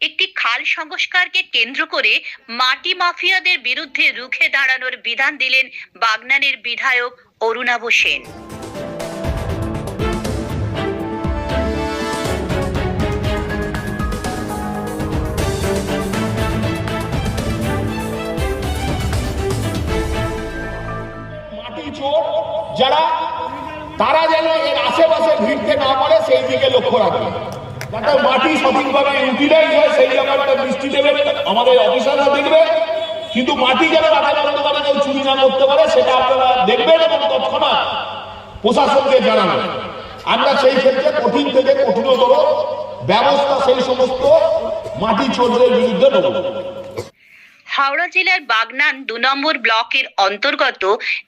একটি খাল সংস্কারকে কেন্দ্র করে মাটি মাফিয়াদের বিরুদ্ধে রুখে দাঁড়ানোর বিধান দিলেন বাগনানের বিধায়ক অরুণাভ সেন। মাটি চোর যারা, তারা যেন এর আশেপাশে ভিড়তে না পারে সেই দিকে লক্ষ্য রাখবে, যাতে মাটি সঠিকভাবে ইউটিলাইজ হয় সেই ব্যাপারটা দৃষ্টি দেবে আমাদের অফিসাররা দেখবে। কিন্তু মাটি যেন রাখা বন্ধ করে কেউ চুরি না করতে পারে সেটা আপনারা দেখবেন এবং তৎক্ষণাৎ প্রশাসনকে জানাবেন। আমরা সেই ক্ষেত্রে কঠিন থেকে কঠিনতর ব্যবস্থা সেই সমস্ত মাটি চোরদের বিরুদ্ধে নেব। হাওড়া জেলার বাগনান ২ নম্বর ব্লকের অন্তর্গত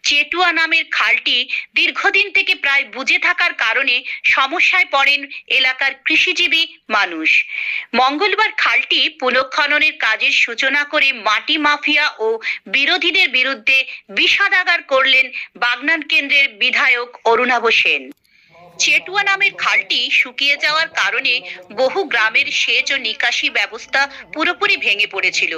চেটুয়া নামের খালটি দীর্ঘদিন থেকে প্রায় বুজে থাকার কারণে সমস্যায় পড়েন এলাকার কৃষিজীবী মানুষ। মঙ্গলবার খালটি পুনঃখননের কাজের সূচনা করে মাটি মাফিয়া ও বিরোধীদের বিরুদ্ধে বিষাদাগার করলেন বাগনান কেন্দ্রের বিধায়ক অরুণাভ সেন। চেটুয়া নামের খালটি শুকিয়ে যাওয়ার কারণে বহু গ্রামের সেচ ও নিকাশি ব্যবস্থা পুরোপুরি ভেঙে পড়েছিল।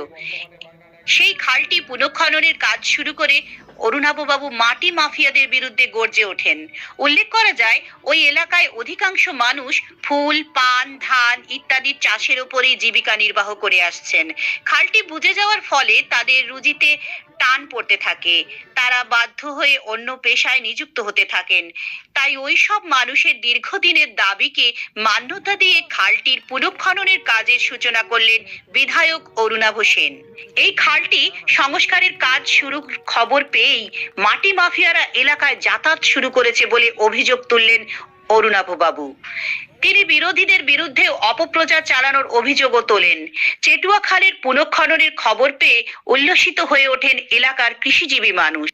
সেই খালটি পুনঃখননের কাজ শুরু করে অরুণাভবাবু মাটি মাফিয়াদের বিরুদ্ধে গর্জে ওঠেন। উল্লেখ করা যায়, ওই এলাকায় অধিকাংশ মানুষ ফুল, পান, ধান ইত্যাদি চাষের উপরেই জীবিকা নির্বাহ করে আসছেন। খালটি বুজে যাওয়ার ফলে তাদের রুজিতে টান পড়তে থাকে, তারা বাধ্য হয়ে অন্য পেশায় নিযুক্ত হতে থাকেন। তাই ওই সব মানুষের দীর্ঘদিনের দাবিকে মান্যতা দিয়ে খালটির পুনঃখননের কাজের সূচনা করলেন বিধায়ক অরুণাভ সেন। এই খালটি সংস্কারের কাজ শুরুর খবর পেয়েই মাটি মাফিয়ারা এলাকায় যাতায়াত শুরু করেছে বলে অভিযোগ তুললেন অরুণাভবাবু। তিনি বিরোধীদের বিরুদ্ধে অপপ্রচার চালানোর অভিযোগও তোলেন। চেটুয়া খালের পুনঃখননের খবর পেয়ে উল্লসিত হয়ে ওঠেন এলাকার কৃষিজীবী মানুষ।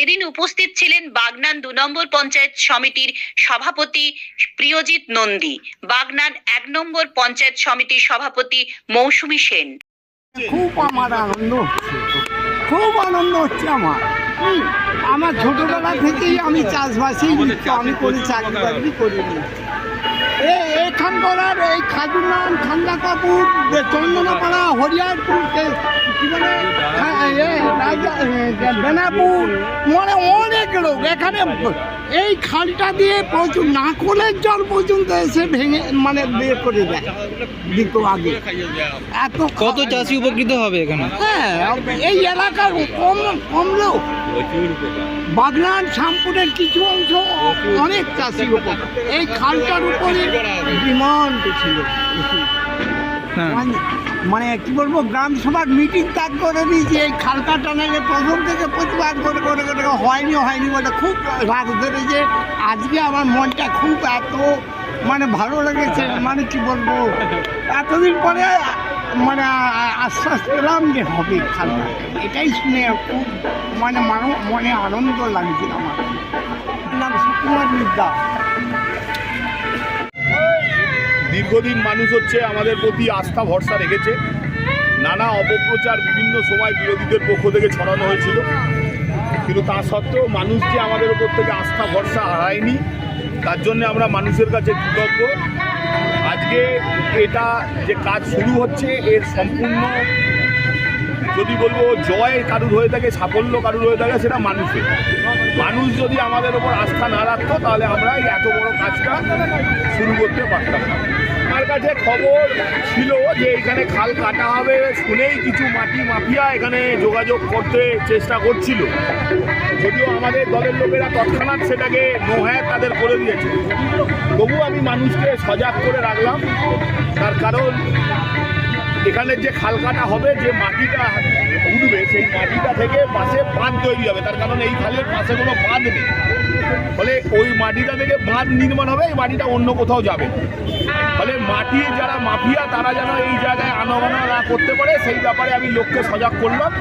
এদিন উপস্থিত ছিলেন বাগনান ২ নম্বর পঞ্চায়েত সমিতির সভাপতি প্রিয়জিৎ নন্দী, বাগনান ১ নম্বর পঞ্চায়েত সমিতির সভাপতি মৌসুমী সেন। খুব আমার আনন্দ হচ্ছে, খুব আনন্দ হচ্ছে আমার ছোটবেলা থেকেই আমি চাষবাসেই লিপ্ত, আমি করি চাকরি বাকরি করিনি। এখানকার এই খাজুরনাম, খান্দাকাপুর, চন্দনাপাড়া, হরিয়ারপুর, কি বলে বেনাপুর, মানে অনেক লোক এখানে এই খালটা দিয়ে প্রচুর নাকলের জল পর্যন্ত এসে ভেঙে মানে বের করে দেয় দিত আগে। এত কত চাষি উপকৃত হবে এখানে? হ্যাঁ, এই এলাকার কমলেও বাগনান শ্যামপুরের কিছু অংশ অনেক চাষি উপর এই খালটার উপরে ডিমান্ড ছিল। মানে কি বলবো, গ্রাম সভার মিটিং ত্যাগ করে দিয়েছি এই খালটা টানালে প্রথম থেকে প্রতিবাদ করে করে করে হয়নি বলে খুব রাগ ধরেছে। আজকে আমার মনটা খুব এত মানে ভালো লেগেছে, মানে কি বলবো, এতদিন পরে মানে আশ্বাস পেলাম যে হবে খালটা। এটাই শুনে খুব মানে মনে আনন্দ লাগছিল আমার। নাম সুকুমার মিদ্যা। দীর্ঘদিন মানুষ হচ্ছে আমাদের প্রতি আস্থা ভরসা রেখেছে। নানা অপপ্রচার বিভিন্ন সময় বিরোধীদের পক্ষ থেকে ছড়ানো হয়েছিল, কিন্তু তা সত্ত্বেও মানুষ যে আমাদের উপর থেকে আস্থা ভরসা হারায়নি, তার জন্য আমরা মানুষের কাছে কৃতজ্ঞ। আজকে এটা যে কাজ শুরু হচ্ছে এর সম্পূর্ণ যদি বলবো জয় কারুর হয়ে থাকে, সাফল্য কারুর হয়ে থাকে, সেটা মানুষের। মানুষ যদি আমাদের ওপর আস্থা না রাখতো তাহলে আমরা এই এত বড় কাজটা শুরু করতে পারতাম না। আমার কাছে খবর ছিল যে এখানে খাল কাটা হবে শুনেই কিছু মাটি মাফিয়া এখানে যোগাযোগ করতে চেষ্টা করছিল, যদিও আমাদের দলের লোকেরা তৎক্ষণাৎ সেটাকে নোহ্যায় তাদের করে দিয়েছে। তবু আমি মানুষকে সজাগ করে রাখলাম, তার কারণ এখানে যে খাল কাটা হবে, যে মাটিটা উঠবে সেই মাটিটা থেকে পাশে বাঁধ তৈরি হবে। তার কারণ এই খালের পাশে কোনো বাঁধ নেই, ফলে ওই মাটিটা থেকে বাঁধ নির্মাণ হবে, এই মাটিটা অন্য কোথাও যাবে। ফলে মাটির যারা মাফিয়া তারা যেন এই জায়গায় আনাগোনা না করতে পারে সেই ব্যাপারে আমি লোককে সজাগ করলাম,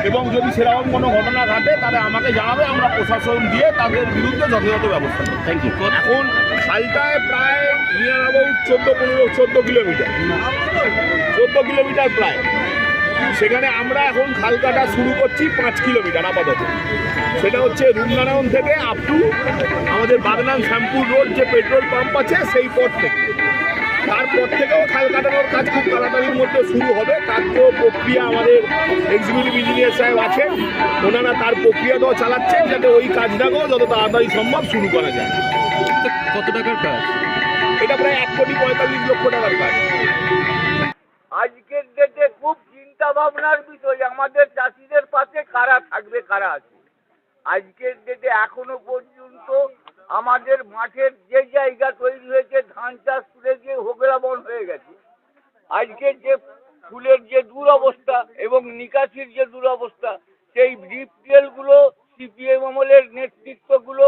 এবং যদি সেরকম কোনো ঘটনা ঘটে তাহলে আমাকে জানাবে, আমরা প্রশাসন দিয়ে তাদের বিরুদ্ধে যথাযথ ব্যবস্থা নেব। Thank you. এখন খালটায় প্রায় নিয়ে নেব 14 কিলোমিটার প্রায়। সেখানে আমরা এখন খাল কাটা শুরু করছি 5 কিলোমিটার আপাতত। সেটা হচ্ছে রুমনারায়ণ থেকে আপ টু আমাদের বাগনান শ্যামপুর রোড যে পেট্রোল পাম্প আছে সেই পথ থেকে। তারপর থেকেও খাল কাটানোর কাজ খুব তাড়াতাড়ির মধ্যে শুরু হবে। তার তো প্রক্রিয়া আমাদের এক্সিকিউটিভ ইঞ্জিনিয়ার সাহেব আছেন, ওনারা তার প্রক্রিয়াটাও চালাচ্ছেন যাতে ওই কাজটাকেও যত তাড়াতাড়ি সম্ভব শুরু করা যায়। কত টাকার কাজ? এটা প্রায় 1,45,00,000 টাকার কাজ। আজকের ডেটে খুব চিন্তা ভাবনার বিষয় আমাদের চাষিদের পাশে কারা থাকবে কারা আছে। আজকের ডেটে এখনো পর্যন্ত আমাদের মাঠের যে জায়গা তৈরি হয়েছে ধান চাষ তুলে গিয়ে হোগলা বন হয়ে গেছে। আজকে যে ফুলের যে দুরবস্থা এবং নিকাশির যে দুরবস্থা, সেই ডিপটেলগুলো সিপিএম আমলের নেতৃত্বগুলো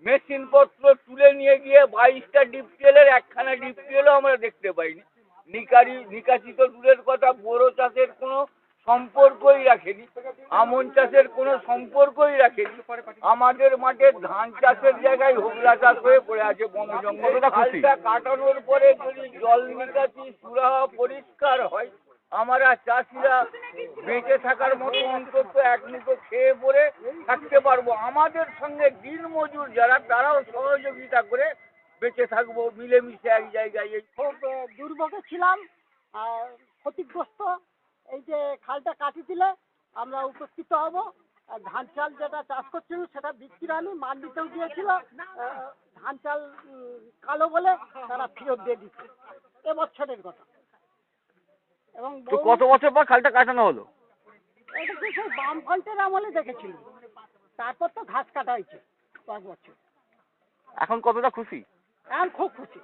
মেশিনপত্র তুলে নিয়ে গিয়ে 22টা ডিপটেলের একখানা ডিপটেলও আমরা দেখতে পাইনি। নিকাশি তো দূরের কথা, বোরো চাষের কোনো সম্পর্কই রাখেনি, আমন চাষের কোনো সম্পর্কই রাখেনি। আমাদের মাঠে ধান চাষের জায়গায় হোগলা চাষ হয়ে পড়ে আছে বন জঙ্গল। খালটা কাটানোর পরে যদি জল নিকাশি সুরাহা পরিষ্কার হয়, আমরা চাষিরা বেঁচে থাকার মতো অন্তত এক মুঠো খেয়ে পড়ে থাকতে পারবো। আমাদের সঙ্গে দিন মজুর যারা, তারাও সহযোগিতা করে বেঁচে থাকবো মিলেমিশে এক জায়গায়। খুব দুর্ভোগে ছিলাম, আর ক্ষতিগ্রস্ত। এই যে খালটা কাটি দিলে আমরা উপকৃত হব। আর ধান চাল যেটা চাষ করছিল সেটা বিক্রি হয়নি, মান্ডিতেও দিয়েছিল। ধান চাল কালো বলে তারা ফেরত দিয়ে দিচ্ছে, এবছরের কথা। এবং কত বছর পর খালটা কাটানো হলো? এটা তো সেই বামফ্রন্টের আমলে দেখেছিল, তারপর তো ঘাস কাটা হয়েছে 5 বছর। এখন কতটা খুশি? এখন খুব খুশি।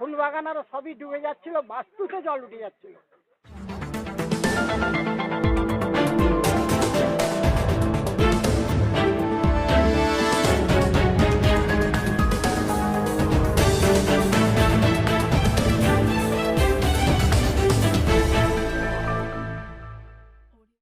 ফুল বাগান আরো সবই ডুবে যাচ্ছিল, বাস্তুতে জল উঠে যাচ্ছিল।